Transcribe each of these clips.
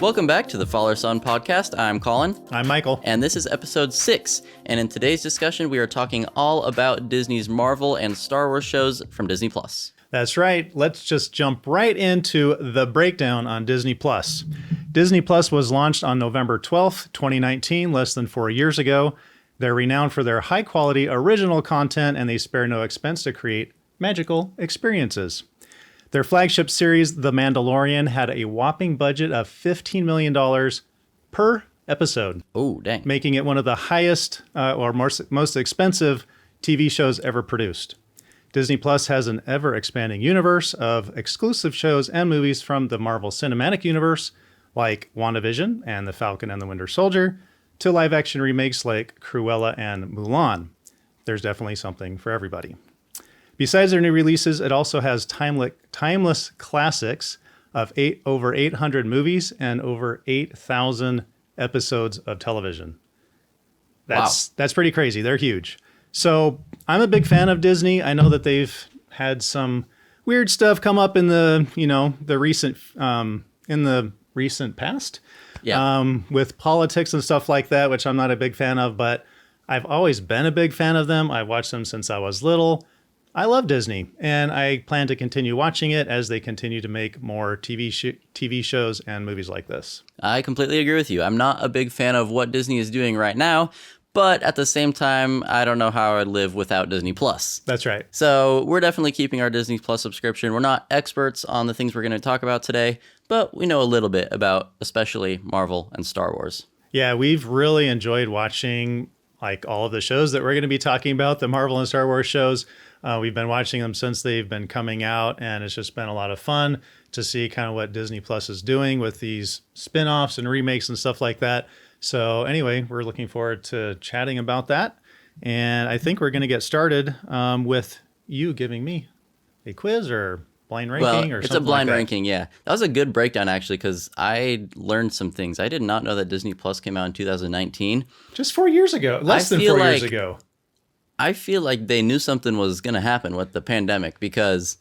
Welcome back to the Father Son podcast. I'm Collin. I'm Michael. And this is episode 6. And in today's discussion, we are talking all about Disney's Marvel and Star Wars shows from Disney+. That's right. Let's just jump right into the breakdown on Disney+. Disney Plus was launched on November 12th, 2019, less than 4 years ago. They're renowned for their high-quality original content, and they spare no expense to create magical experiences. Their flagship series, The Mandalorian, had a whopping budget of $15 million per episode. Oh, dang. Making it one of the highest or most expensive TV shows ever produced. Disney Plus has an ever-expanding universe of exclusive shows and movies from the Marvel Cinematic Universe, like WandaVision and The Falcon and the Winter Soldier, to live-action remakes like Cruella and Mulan. There's definitely something for everybody. Besides their new releases, it also has timeless classics of over 800 movies and over 8,000 episodes of television. That's pretty crazy. They're huge. So I'm a big fan of Disney. I know that they've had some weird stuff come up in the recent past, with politics and stuff like that, which I'm not a big fan of. But I've always been a big fan of them. I've watched them since I was little. I love Disney, and I plan to continue watching it as they continue to make more TV shows and movies like this. I completely agree with you. I'm not a big fan of what Disney is doing right now, but at the same time, I don't know how I'd live without Disney Plus. That's right. So we're definitely keeping our Disney Plus subscription. We're not experts on the things we're going to talk about today, but we know a little bit about especially Marvel and Star Wars. Yeah, we've really enjoyed watching like all of the shows that we're going to be talking about, the Marvel and Star Wars shows. We've been watching them since they've been coming out, and it's just been a lot of fun to see kind of what Disney Plus is doing with these spin-offs and remakes and stuff like that. So anyway, we're looking forward to chatting about that. And I think we're going to get started with you giving me a quiz or blind ranking or something like that. It's a blind ranking, yeah. That was a good breakdown, actually, because I learned some things. I did not know that Disney Plus came out in 2019. Just 4 years ago. Less than 4 years ago. I feel like they knew something was going to happen with the pandemic, because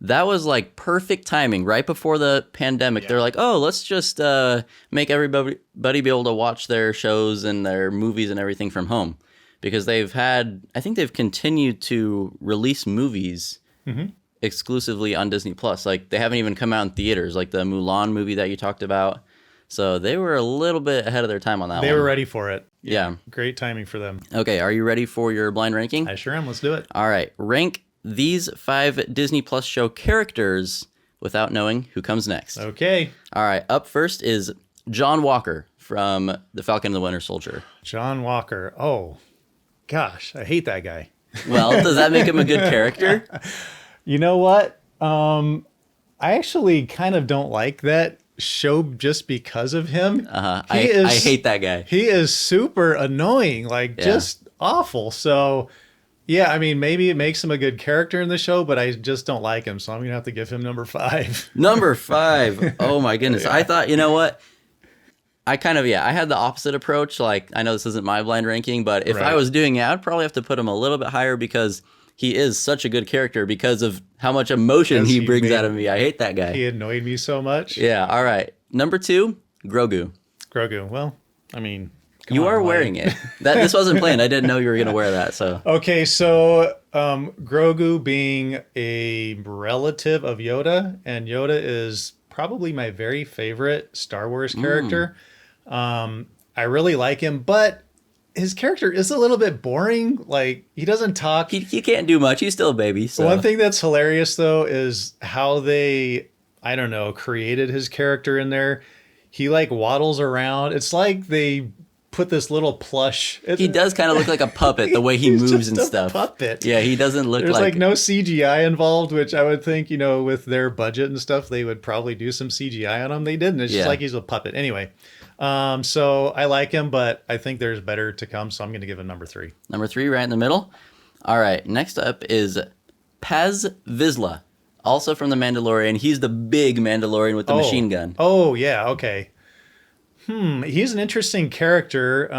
that was like perfect timing right before the pandemic. Yeah. They're like, oh, let's just make everybody be able to watch their shows and their movies and everything from home, because I think they've continued to release movies exclusively on Disney Plus. Like they haven't even come out in theaters, like the Mulan movie that you talked about. So they were a little bit ahead of their time on that one. They were ready for it. Yeah. Great timing for them. Okay, are you ready for your blind ranking? I sure am. Let's do it. All right. Rank these 5 Disney Plus show characters without knowing who comes next. Okay. All right. Up first is John Walker from The Falcon and the Winter Soldier. John Walker. Oh, gosh. I hate that guy. Well, does that make him a good character? You know what? I actually kind of don't like that show just because of him. I hate that guy. He is super annoying, just awful. So yeah, I mean, maybe it makes him a good character in the show, but I just don't like him, so I'm gonna have to give him number 5. Number 5. Oh my goodness. Yeah. I thought, you know what, I had the opposite approach. Like, I know this isn't my blind ranking, but if I was doing it, I'd probably have to put him a little bit higher, because he is such a good character because of how much emotion he brings out of me. I hate that guy. He annoyed me so much. Yeah, all right. Number 2, Grogu. Grogu. Well, I mean, you are wearing it. This wasn't planned. I didn't know you were going to wear that. So okay, so Grogu being a relative of Yoda, and Yoda is probably my very favorite Star Wars character. I really like him, but his character is a little bit boring. Like, he doesn't talk. He can't do much. He's still a baby. So. One thing that's hilarious, though, is how they, I don't know, created his character in there. He, like, waddles around. It's like they put this little plush. He does kind of look like a puppet, the way he moves and stuff. Puppet. Yeah, he doesn't look There's like no CGI involved, which I would think, with their budget and stuff, they would probably do some CGI on him. They didn't. It's just like he's a puppet. Anyway. So I like him, but I think there's better to come, so I'm going to give him number 3. Number 3, right in the middle. All right, next up is Paz Vizsla, also from The Mandalorian. He's the big Mandalorian with the machine gun. Oh, yeah, okay. He's an interesting character.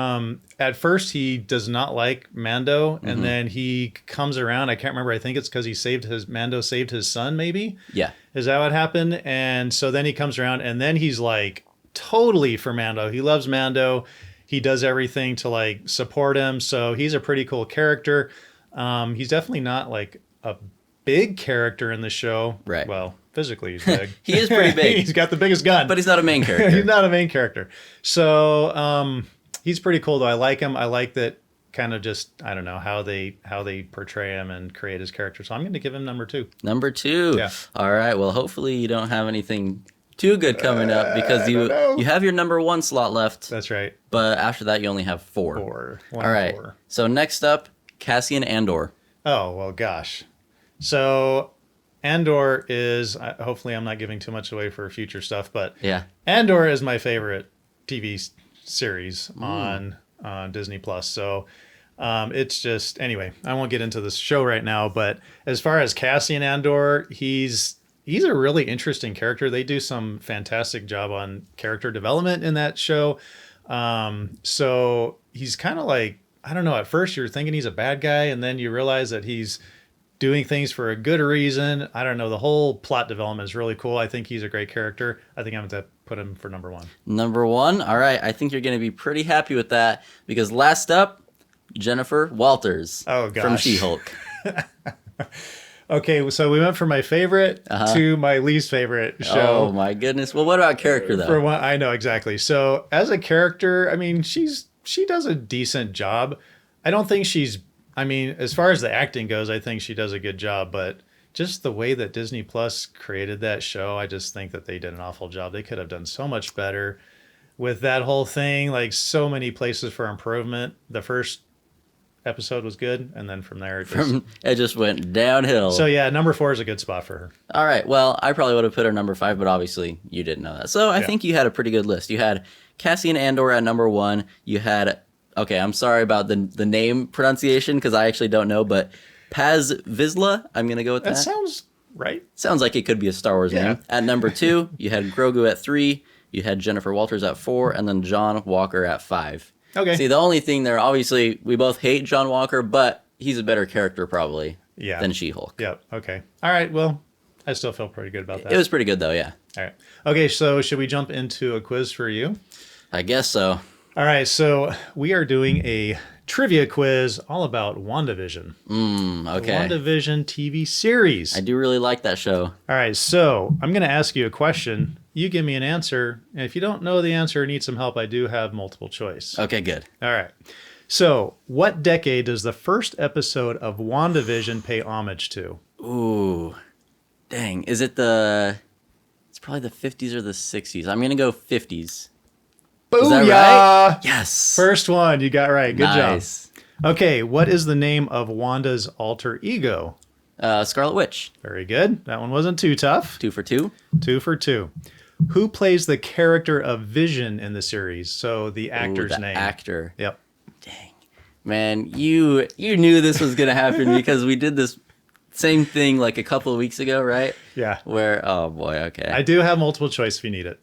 At first, he does not like Mando, and then he comes around. I can't remember. I think it's because Mando saved his son. Maybe. Yeah. Is that what happened? And so then he comes around, and then he's like totally for Mando. He loves Mando. He does everything to like support him. So he's a pretty cool character. He's definitely not like a big character in the show. Right. Well, physically he's big. He is pretty big. He's got the biggest gun. But he's not a main character. He's not a main character. So he's pretty cool though. I like him. I like that kind of just, I don't know, how they portray him and create his character. So I'm going to give him number 2. Number 2. Yeah. All right. Well, hopefully you don't have anything too good coming up because you have your number 1 slot left. That's right. But after that, you only have 4. 4. All right. 4. So next up, Cassian Andor. Oh, well, gosh. So Andor is, hopefully I'm not giving too much away for future stuff, but Yeah. Andor is my favorite TV series on Disney Plus. So it's just, anyway, I won't get into this show right now, but as far as Cassian Andor, he's a really interesting character. They do some fantastic job on character development in that show. So he's kind of like, I don't know, at first you're thinking he's a bad guy, and then you realize that he's doing things for a good reason. I don't know. The whole plot development is really cool. I think he's a great character. I think I'm going to put him for number 1. Number 1. All right. I think you're going to be pretty happy with that because last up, Jennifer Walters Oh, gosh. from She-Hulk. Okay, so we went from my favorite to my least favorite show. Oh, my goodness. Well, what about character, though? For one, I know exactly. So as a character, I mean, she does a decent job. I don't think as far as the acting goes, I think she does a good job, but just the way that Disney Plus created that show, I just think that they did an awful job. They could have done so much better with that whole thing, like so many places for improvement. The first episode was good, and then from there it just went downhill. So yeah, number 4 is a good spot for her. All right. Well, I probably would have put her number 5, but obviously you didn't know that. So I think you had a pretty good list. You had Cassian Andor at number 1. You had, okay, I'm sorry about the name pronunciation because I actually don't know, but Paz Vizsla. I'm going to go with that. That sounds right. Sounds like it could be a Star Wars name. At number 2, you had Grogu at 3. You had Jennifer Walters at 4, and then John Walker at 5. Okay. See, the only thing there, obviously, we both hate John Walker, but he's a better character probably than She-Hulk. Yep. Okay. All right. Well, I still feel pretty good about that. It was pretty good, though, yeah. All right. Okay, so should we jump into a quiz for you? I guess so. All right, so we are doing a trivia quiz all about WandaVision. Okay. The WandaVision TV series. I do really like that show. All right, so I'm going to ask you a question. You give me an answer. And if you don't know the answer or need some help, I do have multiple choice. Okay, good. All right. So, what decade does the first episode of WandaVision pay homage to? Ooh. Dang. Is it it's probably the 50s or the 60s. I'm going to go 50s. Booyah! Is that right? Yes. First one, you got right. Good Nice. job. Okay, what is the name of Wanda's alter ego? Scarlet Witch. Very good. That one wasn't too tough. 2 for 2. 2 for 2. Who plays the character of Vision in the series? So the actor's the name. actor. Yep. Dang. Man, you knew this was going to happen because we did this same thing like a couple of weeks ago, right? Yeah. Where, oh boy, okay. I do have multiple choice if you need it.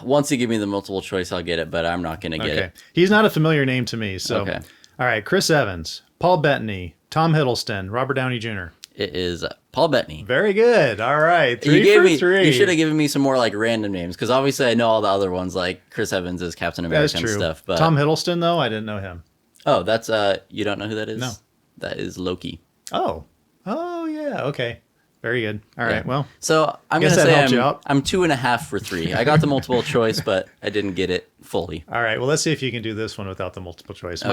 Once you give me the multiple choice, I'll get it, but I'm not going to get it. He's not a familiar name to me. So, Okay. All right. Chris Evans, Paul Bettany, Tom Hiddleston, Robert Downey Jr. It is Paul Bettany. Very good. All right. 3 You for 3. You should have given me some more like random names because obviously I know all the other ones like Chris Evans is Captain America That's and true. stuff. But Tom Hiddleston, though, I didn't know him. oh, that's you don't know who that is? No. That is Loki. Oh. Oh, yeah. Okay. Very good. All right. Well, So I'm Guess gonna that say helped you out. I'm 2.5 for 3. I got the multiple choice, but I didn't get it fully. all right. Well, let's see if you can do this one without the multiple choice. Okay.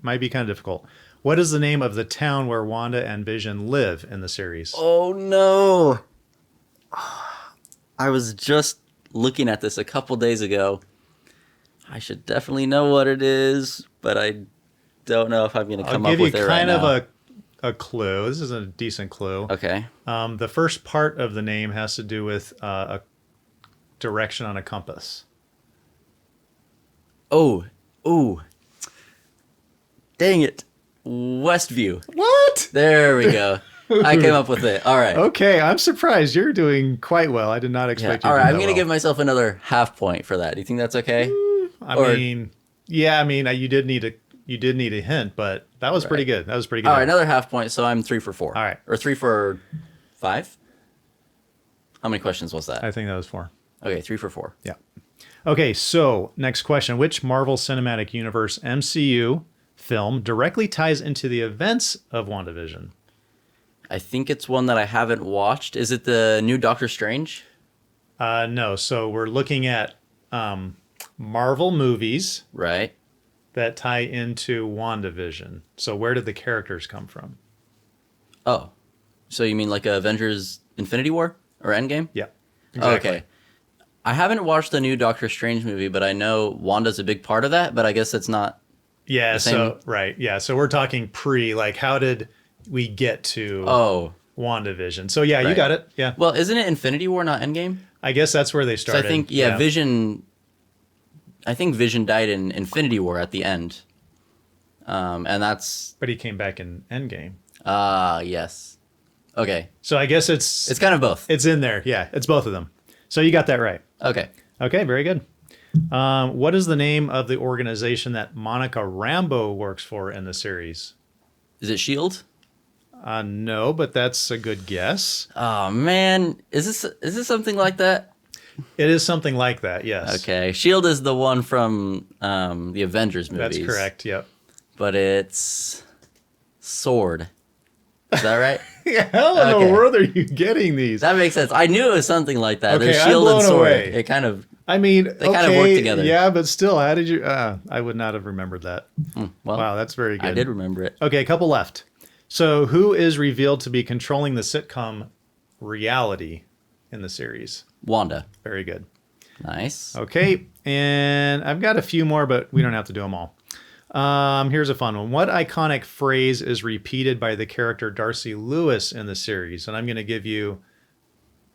Might be kind of difficult. What is the name of the town where Wanda and Vision live in the series? Oh no! I was just looking at this a couple days ago. I should definitely know what it is, but I don't know if I'm going to come I'll up give with you it right kind now. of a clue. This is a decent clue. Okay. The first part of the name has to do with a direction on a compass. Oh, dang it. Westview. What? There we go. I came up with it. All right. Okay, I'm surprised. You're doing quite well. I did not Yeah. expect you All to right. do I'm that going to well. give myself another half point for that. Do you think that's okay? You did need a hint, but that was pretty good. That was pretty good. All right, another half point, so I'm 3 for 4. All right. Or 3 for 5? How many questions was that? I think that was 4. Okay, 3 for 4. Yeah. Okay, so next question. Which Marvel Cinematic Universe MCU film directly ties into the events of WandaVision? I think it's one that I haven't watched. Is it the new Doctor Strange? No. So we're looking at Marvel movies Right. that tie into WandaVision. So where did the characters come from? Oh. So you mean like Avengers Infinity War or Endgame? Yeah. Okay. I haven't watched the new Doctor Strange movie, but I know Wanda's a big part of that, but I guess it's not. Yeah, so right. Yeah, so we're talking like how did we get to WandaVision? So yeah, you got it. Yeah. Well, isn't it Infinity War, not Endgame? I guess that's where they So started. I think Vision died in Infinity War at the end. And that's But he came back in Endgame. yes. Okay. So I guess it's kind of both. It's in there. Yeah, it's both of them. So you got that right. Okay. Okay, very good. What is the name of the organization that Monica Rambeau works for in the series? Is it Shield? No, but that's a good guess. Oh man, is this something like that? It is something like that, yes. Okay. Shield is the one from the Avengers movies. That's correct, yep. But it's Sword. Is that right? How in the world are you getting these? That makes sense. I knew it was something like that. Okay, There's I'm Shield and blown Sword. away. It kind of they kind of work together. Yeah, but still, how did you... I would not have remembered that. well, Wow, that's very good. I did remember it. Okay, a couple left. So who is revealed to be controlling the sitcom reality in the series? Wanda. Very good. Nice. Okay, and I've got a few more, but we don't have to do them all. Here's a fun one. What iconic phrase is repeated by the character Darcy Lewis in the series? And I'm going to give you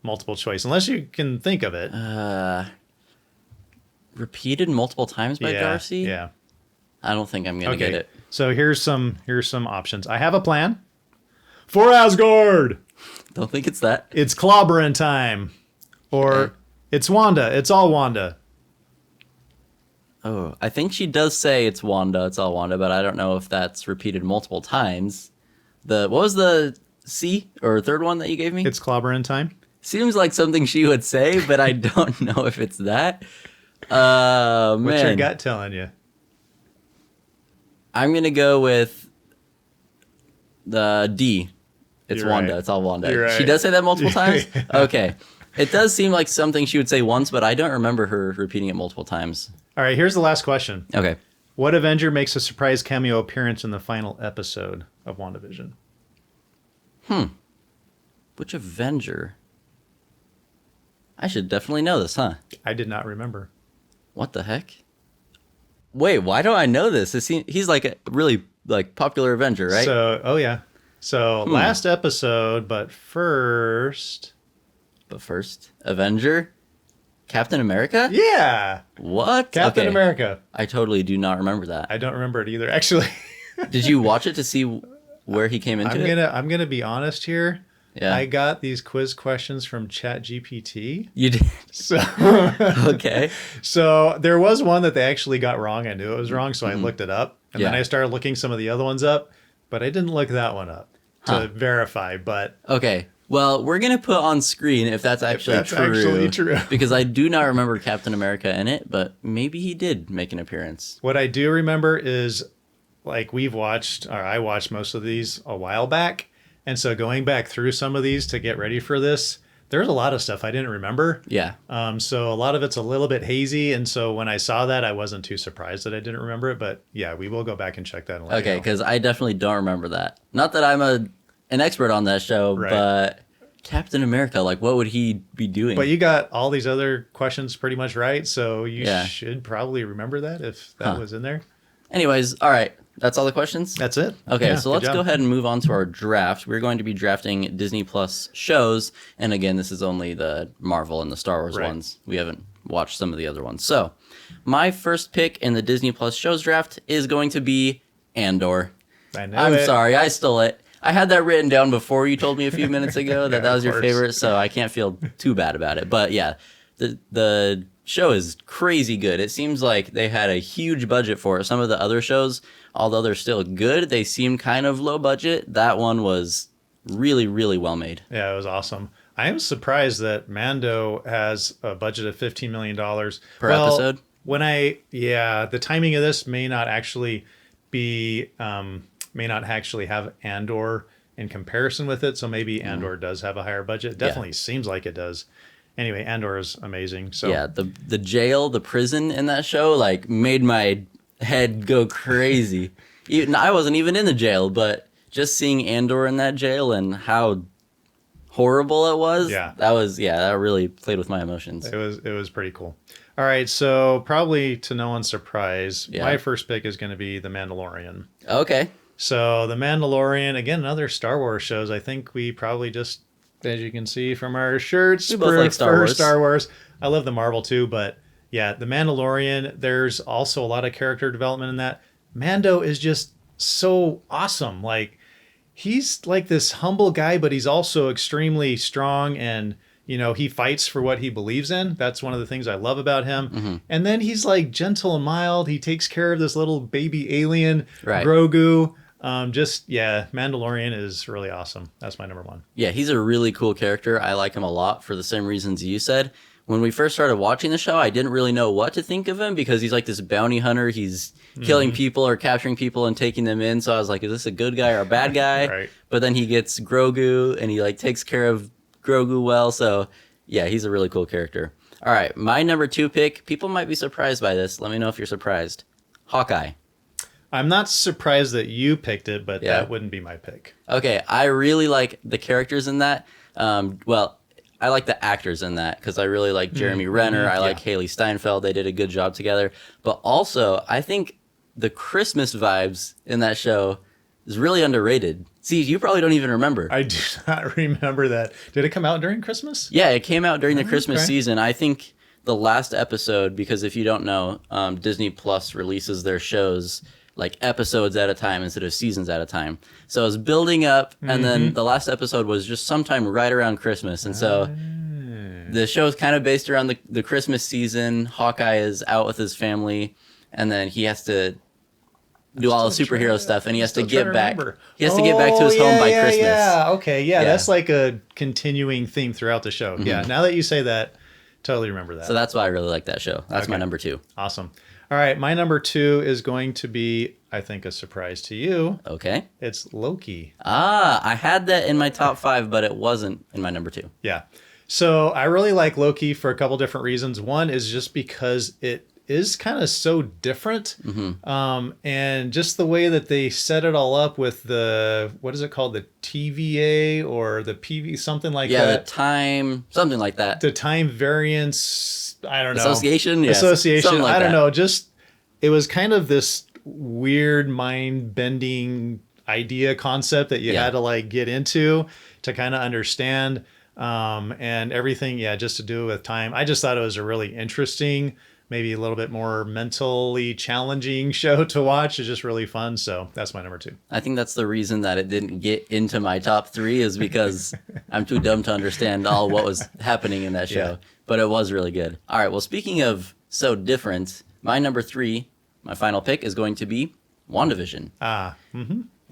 multiple choice, unless you can think of it. Repeated multiple times by Darcy? Yeah. I don't think I'm going to get it. So here's some options. I have a plan. For Asgard! Don't think it's that. It's clobbering time. Or it's Wanda. It's all Wanda. Oh, I think she does say it's Wanda, it's all Wanda, but I don't know if that's repeated multiple times. What was the C or third one that you gave me? It's clobbering time. Seems like something she would say, but I don't know if it's that. Man. What's your gut telling you? I'm going to go with the D. It's You're Wanda. right. It's all Wanda. You're right. She does say that multiple times? Okay. It does seem like something she would say once, but I don't remember her repeating it multiple times. All right, here's the last question. Okay. What Avenger makes a surprise cameo appearance in the final episode of WandaVision? Which Avenger? I should definitely know this, huh? I did not remember. What the heck? Wait, why don't I know this? He's like a really popular Avenger, right? So last episode, but first, Avenger? Captain America? yeah, What? Captain Okay. America. I totally do not remember that. I don't remember it either. Actually, Did you watch it to see where he came into it? I'm gonna be honest here. Yeah. I got these quiz questions from ChatGPT. You did? So Okay. So there was one that they actually got wrong. I knew it was wrong, so I looked it up, and then Yeah. I started looking some of the other ones up, but I didn't look that one up to verify. But Okay. Well, we're going to put on screen if that's actually true. Because I do not remember Captain America in it, but maybe he did make an appearance. what I do remember is, like, I watched most of these a while back, and so going back through some of these to get ready for this, there's a lot of stuff I didn't remember. Yeah. So a lot of it's a little bit hazy, and so when I saw that, I wasn't too surprised that I didn't remember it. But yeah, we will go back and check that. And let you Okay, know. because I definitely don't remember that. Not that I'm an expert on that show, Right. but Captain America, what would he be doing? But you got all these other questions pretty much right, so you Yeah. should probably remember that if that was in there. Anyways, all right. That's all the questions? That's it. Okay, Yeah, so good let's job. go ahead and move on to our draft. We're going to be drafting Disney Plus shows. And again, this is only the Marvel and the Star Wars Right. ones. We haven't watched some of the other ones. So, my first pick in the Disney Plus shows draft is going to be Andor. I know I'm it. sorry, I stole it. I had that written down before you told me a few minutes ago that Yeah, that was of your course. favorite, so I can't feel too bad about it. But yeah, the show is crazy good. It seems like they had a huge budget for it. Some of the other shows, although they're still good, they seem kind of low budget. That one was really, really well made. Yeah, it was awesome. I am surprised that Mando has a budget of $15 million Per episode? The timing of this may not actually have Andor in comparison with it. So maybe Andor does have a higher budget. It definitely seems like it does. Anyway, Andor is amazing. So yeah, the jail, the prison in that show, like made my head go crazy. Even I wasn't even in the jail, but just seeing Andor in that jail and how horrible it was, that really played with my emotions. It was pretty cool. All right, so probably to no one's surprise, my first pick is going to be The Mandalorian. Okay. So The Mandalorian, again, another Star Wars shows. I think we probably just, as you can see from our shirts, we both like Star Wars. I love the Marvel too, but yeah, The Mandalorian, there's also a lot of character development in that. Mando is just so awesome. Like, he's like this humble guy, but he's also extremely strong, and he fights for what he believes in. That's one of the things I love about him. Mm-hmm. And then he's like gentle and mild. He takes care of this little baby alien, Grogu. Mandalorian is really awesome. That's my number one. Yeah, he's a really cool character. I like him a lot for the same reasons you said. When we first started watching the show, I didn't really know what to think of him because he's like this bounty hunter. He's killing people or capturing people and taking them in. So I was like, is this a good guy or a bad guy? Right. But then he gets Grogu and he like takes care of Grogu well. So yeah, he's a really cool character. All right, my number 2 pick. People might be surprised by this. Let me know if you're surprised. Hawkeye. I'm not surprised that you picked it, but that wouldn't be my pick. Okay, I really like the characters in that. I like the actors in that because I really like Jeremy Renner. I like Haley Steinfeld. They did a good job together. But also, I think the Christmas vibes in that show is really underrated. See, you probably don't even remember. I do not remember that. Did it come out during Christmas? Yeah, it came out during the Christmas season. I think the last episode, because if you don't know, Disney Plus releases their shows like episodes at a time instead of seasons at a time. So it was building up, and then the last episode was just sometime right around Christmas. And so the show is kind of based around the Christmas season. Hawkeye is out with his family, and then he has to do all the superhero stuff, and he has to get back. He has to get back to his home by Christmas. Yeah, that's like a continuing theme throughout the show. Yeah, now that you say that, totally remember that. So that's why I really like that show. That's my number 2. Awesome. All right, my number 2 is going to be, I think, a surprise to you. Okay. It's Loki. I had that in my top 5, but it wasn't in my number 2. Yeah. So I really like Loki for a couple different reasons. One is just because it is kind of so different. And just the way that they set it all up with what is it called? The TVA or the PV, something like that. Yeah, the time, something like that. The time variance, I don't know. Association? Yes. Association. Like I don't know. Just, it was kind of this weird mind-bending idea concept that you had to like get into to kind of understand. And everything, just to do with time. I just thought it was a really interesting, maybe a little bit more mentally challenging show to watch. It's just really fun. So that's my number 2. I think that's the reason that it didn't get into my top 3 is because I'm too dumb to understand all what was happening in that show. But it was really good. All right. Well, speaking of so different, my number 3, my final pick is going to be WandaVision.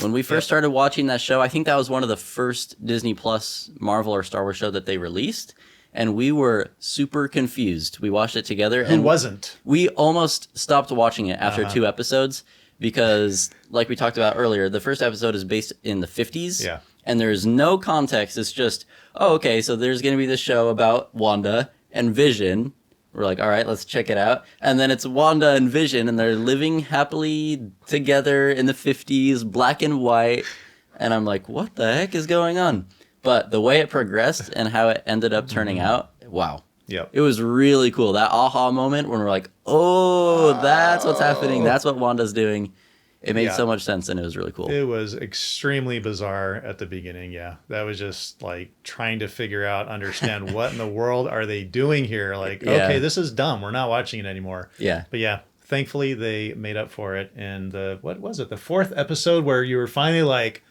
When we first started watching that show, I think that was one of the first Disney Plus Marvel or Star Wars show that they released. And we were super confused. We watched it together. Who wasn't? We almost stopped watching it after 2 episodes because, like we talked about earlier, the first episode is based in the 50s. Yeah. And there's no context. It's just, okay, so there's going to be this show about Wanda and Vision. We're like, all right, let's check it out. And then it's Wanda and Vision, and they're living happily together in the 50s, black and white. And I'm like, what the heck is going on? But the way it progressed and how it ended up turning out, wow. Yep. It was really cool. That aha moment when we're like, oh, that's what's happening. That's what Wanda's doing. It made so much sense, and it was really cool. It was extremely bizarre at the beginning, That was just like trying to figure out, understand what in the world are they doing here? Like, okay, this is dumb. We're not watching it anymore. Yeah. But thankfully they made up for it. And what was it? The 4th episode where you were finally like,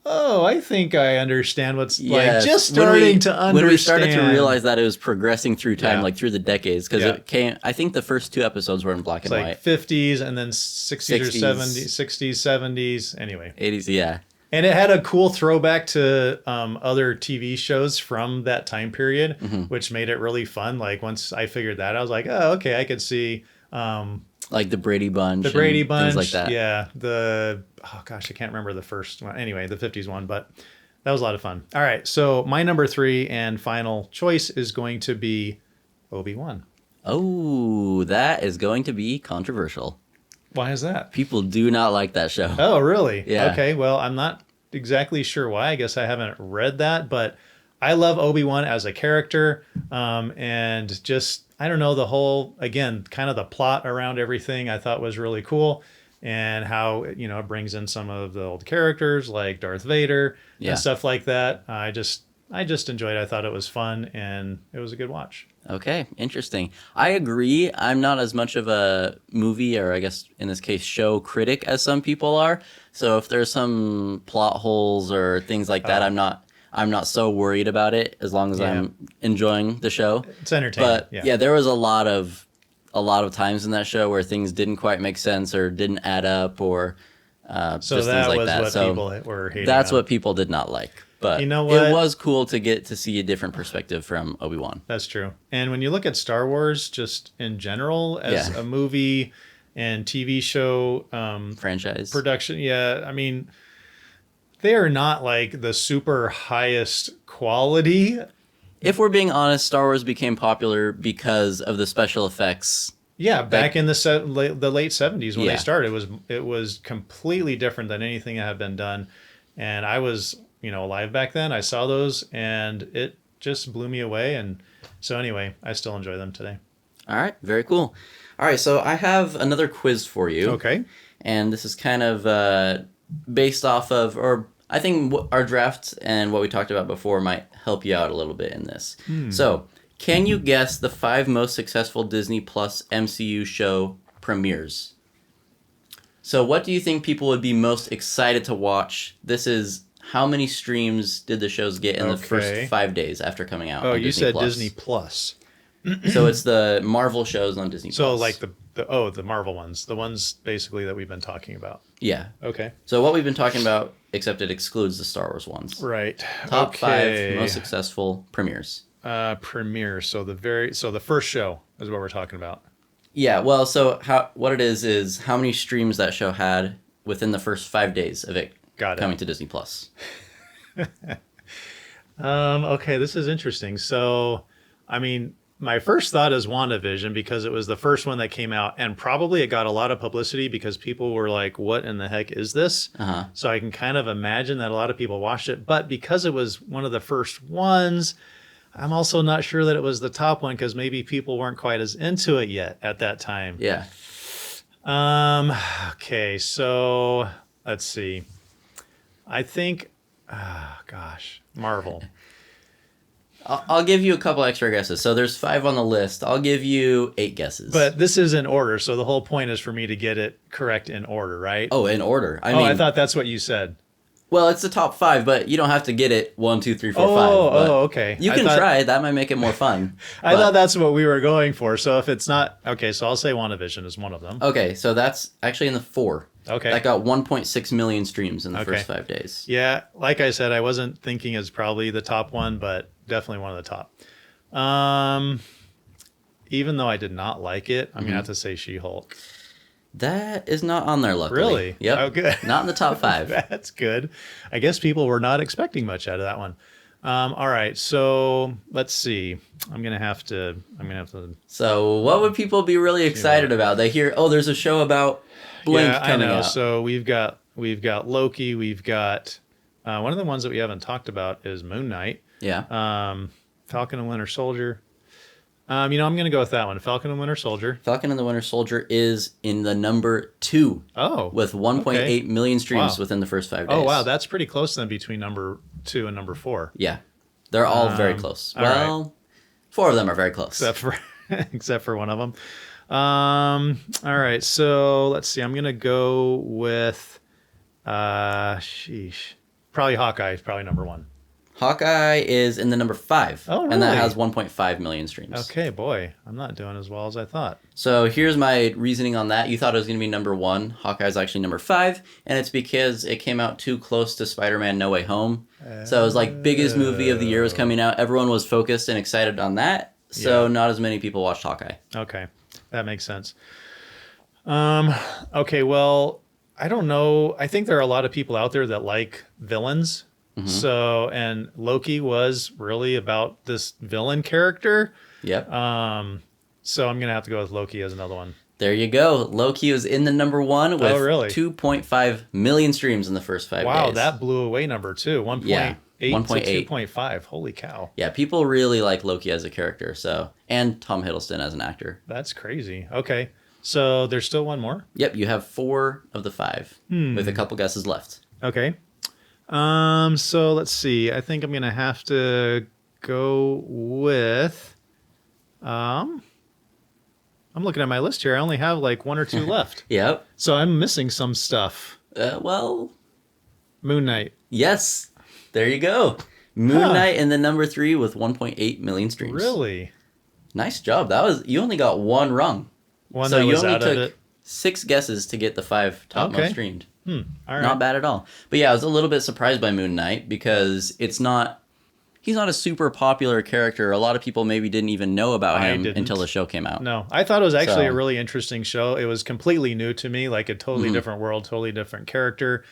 oh, I think I understand what's like Yes. just starting to understand. When we started to realize that it was progressing through time, Yeah. like through the decades, because Yeah. it came. I think the first 2 episodes were in black It's and like white. 50s and then 60s or 60s. 70s, 60s, 70s. Anyway. 80s, yeah. And it had a cool throwback to other TV shows from that time period, which made it really fun. Like once I figured that, I was like, oh, okay, I could see Like the Brady Bunch. the Brady and Bunch. Things like that. Yeah. Oh gosh, I can't remember the first one. Anyway, the 50s one, but that was a lot of fun. All right. So my number 3 and final choice is going to be Obi-Wan. Oh, that is going to be controversial. Why is that? People do not like that show. Oh, really? Yeah. Okay. Well, I'm not exactly sure why. I guess I haven't read that, but I love Obi-Wan as a character. And just, I don't know, the whole, again, kind of the plot around everything I thought was really cool. And how, it brings in some of the old characters like Darth Vader Yeah. and stuff like that. I just enjoyed it. I thought it was fun and it was a good watch. Okay, interesting. I agree. I'm not as much of a movie, or I guess in this case, show critic as some people are. So if there's some plot holes or things like that, I'm not so worried about it as long as I'm enjoying the show. It's entertaining. But yeah, there was a lot of times in that show where things didn't quite make sense or didn't add up, or So just that things like was that. what So people were hating that's on. what people did not like. But You know what? it was cool to get to see a different perspective from Obi-Wan. That's true. And when you look at Star Wars, just in general, as Yeah. a movie and TV show Franchise. production, I mean, they are not like the super highest quality. If we're being honest, Star Wars became popular because of the special effects. Yeah, back in the late 70s when Yeah. they started, it was completely different than anything that had been done. And I was, alive back then. I saw those and it just blew me away. And so anyway, I still enjoy them today. All right, very cool. All right, so I have another quiz for you. Okay. And this is kind of based off of, or I think our draft and what we talked about before might help you out a little bit in this. So, can you guess the 5 most successful Disney Plus MCU show premieres? So, what do you think people would be most excited to watch? This is how many streams did the shows get in the first 5 days after coming out? Oh, on you Disney said Plus? Disney Plus. So it's the Marvel shows on Disney So Plus. like the Marvel ones, the ones basically that we've been talking about. Yeah. Okay. So what we've been talking about, except it excludes the Star Wars ones. Right. Top Okay. 5 most successful premieres. Premiere. So the first show is what we're talking about. Yeah, well, so what it is how many streams that show had within the first 5 days of it Got it. coming to Disney Plus. Okay, this is interesting. So, I mean, my first thought is WandaVision because it was the first one that came out, and probably it got a lot of publicity because people were like, "What in the heck is this?" Uh-huh. So I can kind of imagine that a lot of people watched it, but because it was one of the first ones, I'm also not sure that it was the top one because maybe people weren't quite as into it yet at that time. Yeah. Okay, so let's see. I think, Marvel. I'll give you a couple extra guesses. So there's 5 on the list. I'll give you 8 guesses. But this is in order, so the whole point is for me to get it correct in order, right? Oh, in order. I I mean, thought that's what you said. well, it's the top 5, but you don't have to get it 1, 2, 3, 4, 5. But Okay. You can try. That might make it more fun. I thought that's what we were going for. So if it's not, okay, so I'll say WandaVision is one of them. Okay, so that's actually in the 4. Okay. That got 1.6 million streams in the Okay. first 5 days. Yeah, like I said, I wasn't thinking it's probably the top one, but definitely one of the top. Even though I did not like it, I'm gonna have to say She-Hulk. That is not on there, luckily. Really? Yep. Oh, good. Not in the top 5. That's good. I guess people were not expecting much out of that one. All right, so let's see. I'm gonna have to. So, what would people be really excited about? They hear, oh, there's a show about Blink Yeah, I coming know. out. So we've got Loki. We've got one of the ones that we haven't talked about is Moon Knight. Yeah. Falcon and Winter Soldier. I'm going to go with that one. Falcon and Winter Soldier. Falcon and the Winter Soldier is in the number 2 Oh. with 1.8 million streams Wow. within the first 5 days. Oh, wow. That's pretty close then between number 2 and number 4. Yeah. They're all very close. all Well, 4 of them are very close. Except for one of them. All right. So let's see. I'm going to go with, probably Hawkeye is probably number one. Hawkeye is in the number 5. Oh, And that really? has 1.5 million streams. Okay, boy, I'm not doing as well as I thought. So here's my reasoning on that. You thought it was going to be number 1. Hawkeye is actually number 5. And it's because it came out too close to Spider-Man No Way Home. So it was like biggest movie of the year was coming out. Everyone was focused and excited on that. So not as many people watched Hawkeye. Okay, that makes sense. Okay, well, I don't know. I think there are a lot of people out there that like villains. So, and Loki was really about this villain character. Yep. So I'm going to have to go with Loki as another one. There you go. Loki was in the number 1 with really? 2.5 million streams in the first 5 days. Wow, that blew away number 2. 1.8 Yeah, to 1.8. 2.5. Holy cow. Yeah, people really like Loki as a character. So, and Tom Hiddleston as an actor. That's crazy. Okay. So there's still one more? Yep, you have 4 of the 5 with a couple guesses left. Okay. So let's see. I think I'm going to have to go with I'm looking at my list here. I only have like 1 or 2 left. Yep. So I'm missing some stuff. Well, Moon Knight. yes. There you go. Moon Knight in the number 3 with 1.8 million streams. Really? Nice job. You only got 1 wrong. One So that you was only out of took it. 6 guesses to get the 5 top Okay. most streamed. All right. Not bad at all. But yeah, I was a little bit surprised by Moon Knight because he's not a super popular character. A lot of people maybe didn't even know about him until the show came out. No, I thought it was actually So- a really interesting show. It was completely new to me, like a totally different world, totally different character.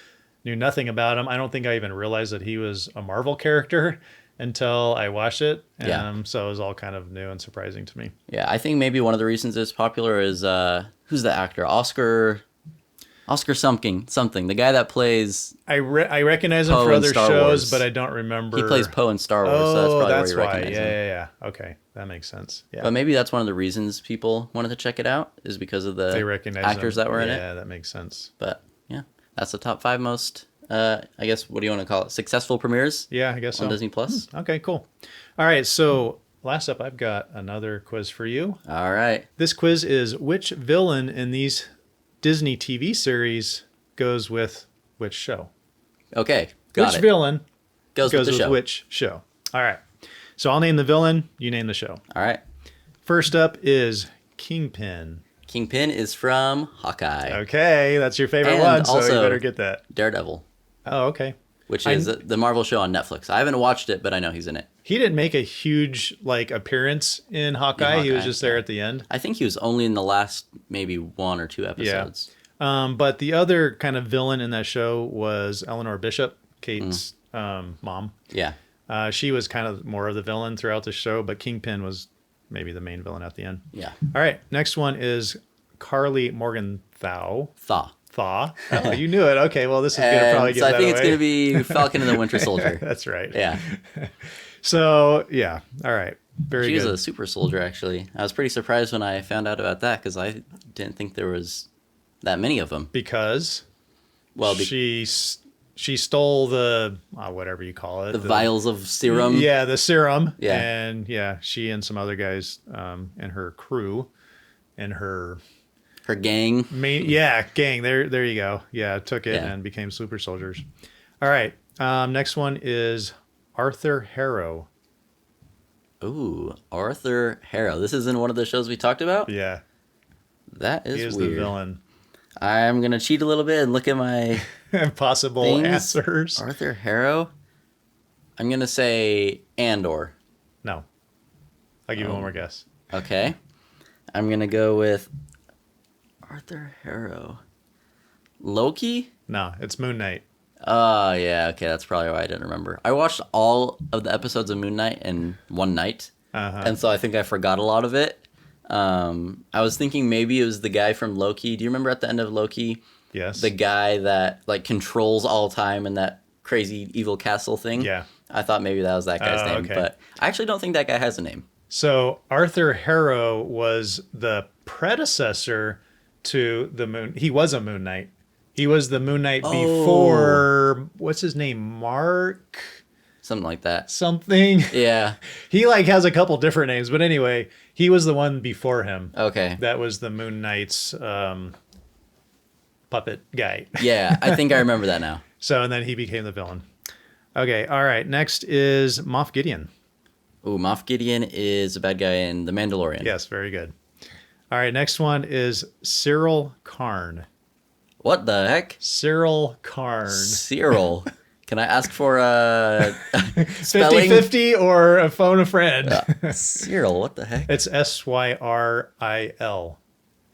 Knew nothing about him. I don't think I even realized that he was a Marvel character until I watched it. Yeah. So it was all kind of new and surprising to me. Yeah, I think maybe one of the reasons it's popular is who's the actor? Oscar something. The guy that plays I recognize him Poe for in other Star shows, Wars. but I don't remember. he plays Poe in Star Wars, Oh, so that's probably that's where you why. recognize him. Yeah. Okay, that makes sense. Yeah, But maybe that's one of the reasons people wanted to check it out is because of they the recognize actors him. that were in it. Yeah, that makes sense. But yeah, that's the top 5 most. I guess what do you want to call it? Successful premieres Yeah, I guess so. on Disney Plus. Okay, cool. All right, so last up, I've got another quiz for you. All right. This quiz is which villain in these Disney TV series goes with which show? Okay. Got Which it. villain Goes goes with with the show. which show? All right. So I'll name the villain, you name the show. All right. First up is Kingpin. Kingpin is from Hawkeye. Okay, that's your favorite And one, so you also- better get that. Daredevil, Oh, okay. which is the Marvel show on Netflix. I haven't watched it, but I know he's in it. He didn't make a huge appearance in Hawkeye. He was Hawkeye, just there at the end. I think he was only in the last maybe 1 or 2 episodes. But the other kind of villain in that show was Eleanor Bishop, Kate's mom. Yeah. She was kind of more of the villain throughout the show, but Kingpin was maybe the main villain at the end. Yeah. All right, next one is Carly Morgenthau. Thaw. Thaw. Oh, you knew it. Okay, well, this is going to probably And give so I that think it's away. going to be Falcon and the Winter Soldier. That's right. Yeah. So, yeah. All right. Very She was good. a super soldier, actually. I was pretty surprised when I found out about that because I didn't think there was that many of them. Because Well, she stole the, whatever you call it. the vials of serum. Yeah, the serum. Yeah. And, yeah, she and some other guys and her crew and her Her gang. gang. There you go. Yeah, took it Yeah. and became super soldiers. All right. Next one is Arthur Harrow. Ooh, Arthur Harrow. This is in one of the shows we talked about? Yeah, That is he is weird. the villain. I'm going to cheat a little bit and look at my Possible things. answers. Arthur Harrow? I'm going to say Andor. No. I'll give you one more guess. Okay. I'm going to go with Arthur Harrow. Loki? No, it's Moon Knight. Oh, yeah. Okay, that's probably why I didn't remember. I watched all of the episodes of Moon Knight in one night. And so I think I forgot a lot of it. I was thinking maybe it was the guy from Loki. Do you remember at the end of Loki? Yes. The guy that like controls all time in that crazy evil castle thing? Yeah. I thought maybe that was that guy's Oh, name. okay. But I actually don't think that guy has a name. So Arthur Harrow was the predecessor to the Moon. He was a Moon Knight. He was the Moon Knight before, what's his name? Mark Something like that. something. Yeah. He has a couple different names, but anyway, he was the one before him. Okay. That was the Moon Knight's puppet guy. Yeah, I think I remember that now. So, and then he became the villain. Okay, all right. Next is Moff Gideon. Ooh, Moff Gideon is a bad guy in The Mandalorian. Yes, very good. All right, next one is Cyril Karn. What the heck? Cyril Karn. Cyril. Can I ask for a spelling? 50-50 or a phone a friend. Cyril, what the heck? It's Syril.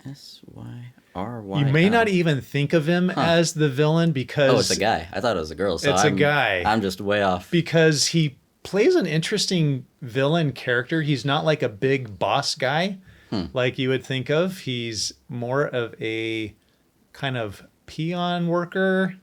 Syril. You may not even think of him as the villain because... Oh, it's a guy. I thought it was a girl. So it's a guy. I'm just way off. Because he plays an interesting villain character. He's not like a big boss guy like you would think of. He's more of a kind of peon worker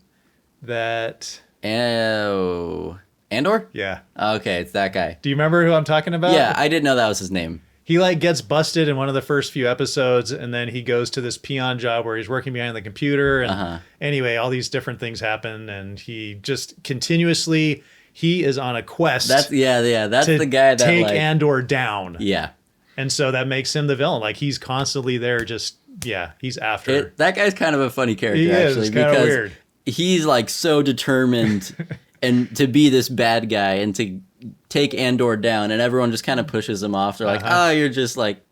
that... Oh, Andor? Yeah. Okay, it's that guy. Do you remember who I'm talking about? Yeah, I didn't know that was his name. He like gets busted in one of the first few episodes, and then he goes to this peon job where he's working behind the computer. And anyway, all these different things happen, and he just continuously he is on a quest. That's the guy that take like, Andor down. Yeah, and so that makes him the villain. Like he's constantly there, just he's after. That guy's kind of a funny character. He is. Actually, It's kind of weird. He's like so determined and to be this bad guy and to take Andor down, and everyone just kind of pushes him off. They're like, "Oh, you're just like,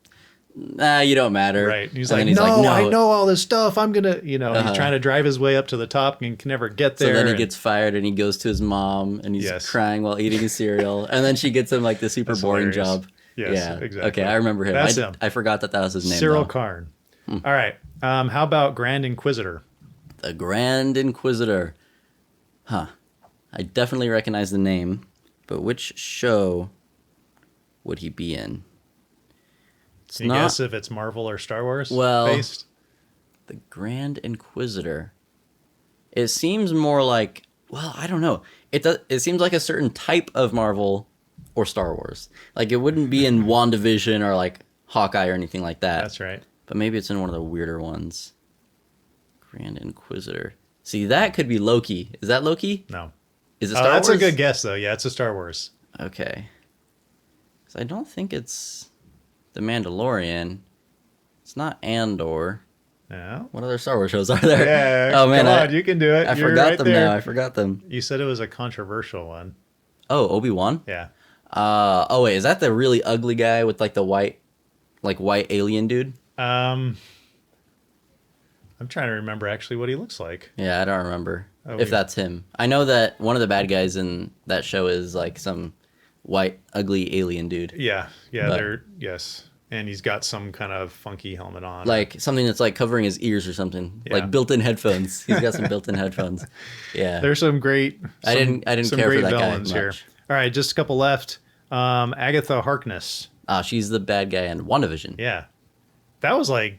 nah, you don't matter." Right? He's and like, he's "No, like, I know all this stuff. I'm gonna," he's trying to drive his way up to the top and can never get there. So then he gets fired, and he goes to his mom, and he's crying while eating his cereal, and then she gets him like the super boring job. Yes, yeah, exactly. Okay, I remember him. That's him. I forgot that was his name. Cyril Karn. All right. How about Grand Inquisitor? The Grand Inquisitor. Huh. I definitely recognize the name, but which show would he be in? Can you guess if it's Marvel or Star Wars based? The Grand Inquisitor. It seems more like, well, I don't know. It seems like a certain type of Marvel or Star Wars. Like it wouldn't be in WandaVision or like Hawkeye or anything like that. That's right. But maybe it's in one of the weirder ones. Grand Inquisitor. See, that could be Loki. Is that Loki? No. Is it Star That's Wars? a good guess, though. Yeah, it's a Star Wars. Okay. Because I don't think it's The Mandalorian. It's not Andor. No. What other Star Wars shows are there? Yeah. Oh, man. Come on, you can do it. I You're forgot right them there. now. I forgot them. You said it was a controversial one. Oh, Obi-Wan? Yeah. Oh, wait. Is that the really ugly guy with like the white alien dude? I'm trying to remember actually what he looks like. Yeah, I don't remember if that's him. I know that one of the bad guys in that show is like some white, ugly alien dude. Yeah. Yes. And he's got some kind of funky helmet on. Like something that's like covering his ears or something. Yeah. Like built-in headphones. He's got some built-in headphones. Yeah. There's some great... I didn't care for that guy much. Here. All right, just a couple left. Agatha Harkness. She's the bad guy in WandaVision. Yeah. That was like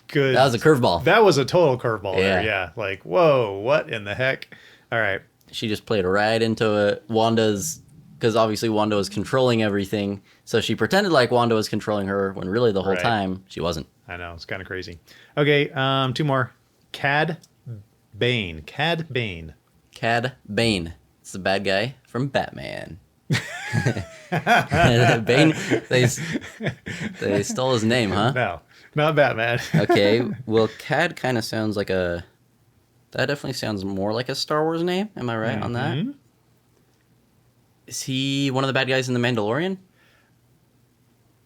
good. That was a curveball. That was a total curveball there. Yeah. Yeah. Like, whoa, what in the heck? All right. She just played right into Wanda's, because obviously Wanda was controlling everything. So she pretended like Wanda was controlling her when really the whole time she wasn't. I know. It's kind of crazy. Okay. Two more. Cad Bane. Cad Bane. Cad Bane. It's the bad guy from Batman. Bane, they stole his name, huh? No, not Batman. Okay, well, Cad kind of sounds like that definitely sounds more like a Star Wars name. Am I right on that? Is he one of the bad guys in The Mandalorian?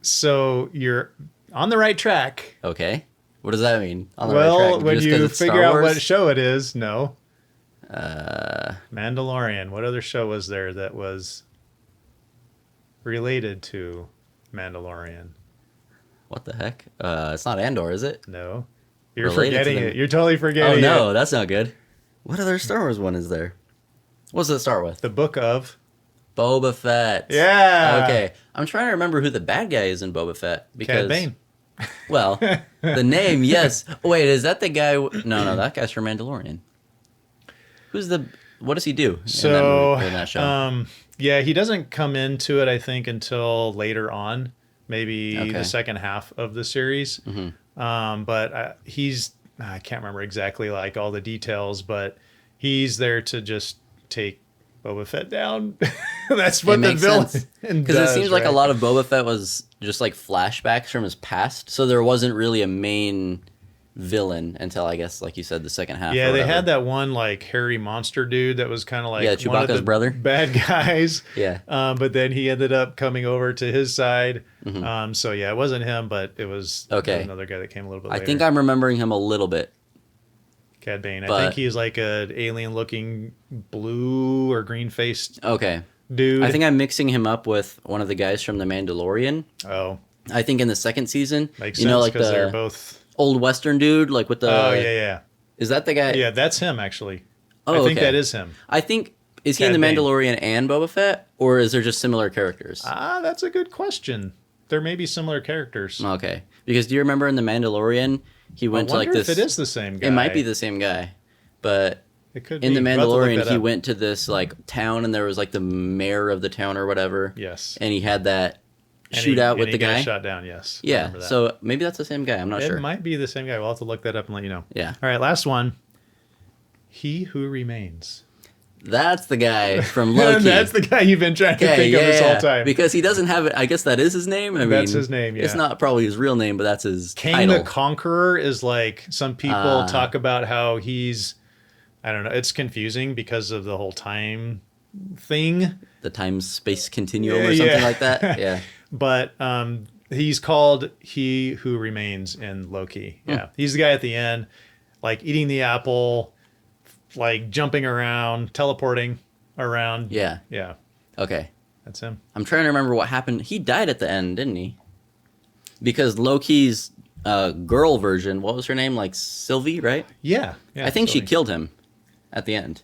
So you're on the right track. Okay. What does that mean? On the well, right track? when Just 'cause you it's figure Star out Wars? what show it is, no. Mandalorian. What other show was there that was related to Mandalorian? What the heck? It's not Andor, is it? No. You're Related to forgetting them. it. You're totally forgetting Oh, no, it. that's not good. What other Star Wars one is there? What's it start with? The Book of... Boba Fett. Yeah. Okay. I'm trying to remember who the bad guy is in Boba Fett. Because, Cad Bane. Well, the name, yes. Wait, is that the guy? No, that guy's from Mandalorian. What does he do So, in that show? yeah, he doesn't come into it, I think, until later on, maybe the second half of the series. But I can't remember exactly like all the details, but he's there to just take Boba Fett down. That's what the villain does. Because it seems like a lot of Boba Fett was just like flashbacks from his past, so there wasn't really a main villain until I guess, like you said, the second half. Yeah, or they whatever. had that one like hairy monster dude that was kind of like Yeah, one of Chewbacca's the brother. bad guys. Yeah. But then he ended up coming over to his side. So yeah, it wasn't him, but it was Okay. another guy that came a little bit I later. think I'm remembering him a little bit. Cad Bane. I but- think he's like an alien-looking blue or green-faced Okay. dude. I think I'm mixing him up with one of the guys from The Mandalorian. Oh, I think in the second season, makes you sense know, like because they're the both. old Western dude, like with the. Oh yeah. Is that the guy? Yeah, that's him actually. Oh, I think okay. that is him. I think is he in Cad The Bane. Mandalorian and Boba Fett, or is there just similar characters? Ah, that's a good question. There may be similar characters. Okay, because do you remember in The Mandalorian he went I to like wonder this? if it is the same guy. It might be the same guy, but It could in be. The We'll have to look Mandalorian that he up. went to this like town and there was like the mayor of the town or whatever. Yes. And he had that And he- shootout and with he the got guy. shot down. Yes. I Yeah, remember that. so maybe that's the same guy. I'm not it sure. might be the same guy. We'll have to look that up and let you know. Yeah, All right, last one. He Who Remains. that's the guy from Loki. That's the guy you've been trying to think of this whole time. because he doesn't have it. I guess that is his name. I That's mean, his name, yeah. It's not probably his real name, but that's his Kang title. the Conqueror is like some people talk about how he's, I don't know, it's confusing because of the whole time thing. The time space continuum Yeah, or something yeah. like that. Yeah. But he's called He Who Remains in Loki. Yeah. He's the guy at the end, like eating the apple, like jumping around, teleporting around. Yeah. Yeah. Okay. That's him. I'm trying to remember what happened. He died at the end, didn't he? Because Loki's girl version, what was her name? Like Sylvie, right? Yeah. Yeah. I think she totally. killed him at the end.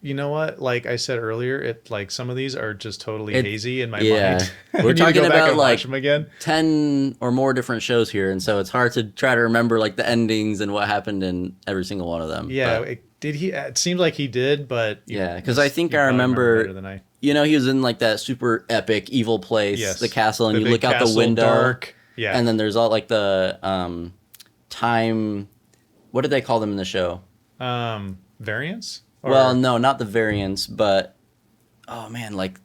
You know what? Like I said earlier, it like some of these are just totally It- hazy in my yeah. mind. We're I need to talking go back about, and like, watch them again. 10 or more different shows here, and so it's hard to try to remember like the endings and what happened in every single one of them. Yeah, But, did he? It seemed like he did, but yeah, because I think you I probably remember, better than I. you know, he was in like that super epic evil place, Yes, the castle, and the you big look out the castle, window, dark. Yeah, and then there's all like the time. What did they call them in the show? variants. Or- Well, no, not the variants, but oh man, like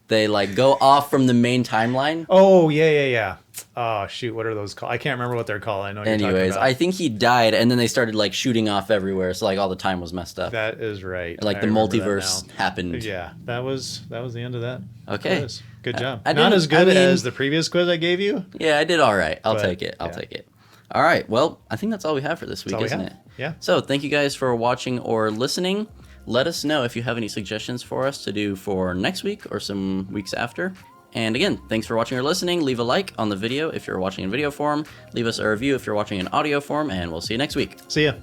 they like go off from the main timeline. Oh yeah. Oh shoot, what are those called? I can't remember what they're called. I know. What you're Anyways, talking I think he died, and then they started like shooting off everywhere, so like all the time was messed up. about. That is right. Like I the remember that multiverse now. happened. Yeah, that was the end of that. Okay. Quiz. Good job. I Not didn't- as good I mean- as the previous quiz I gave you. Yeah, I did all right. I'll But, take it. I'll yeah. take it. All right. Well, I think that's all we have for this week, all we isn't have. it? Yeah. So thank you guys for watching or listening. Let us know if you have any suggestions for us to do for next week or some weeks after. And again, thanks for watching or listening. Leave a like on the video if you're watching in video form. Leave us a review if you're watching in audio form, and we'll see you next week. See ya.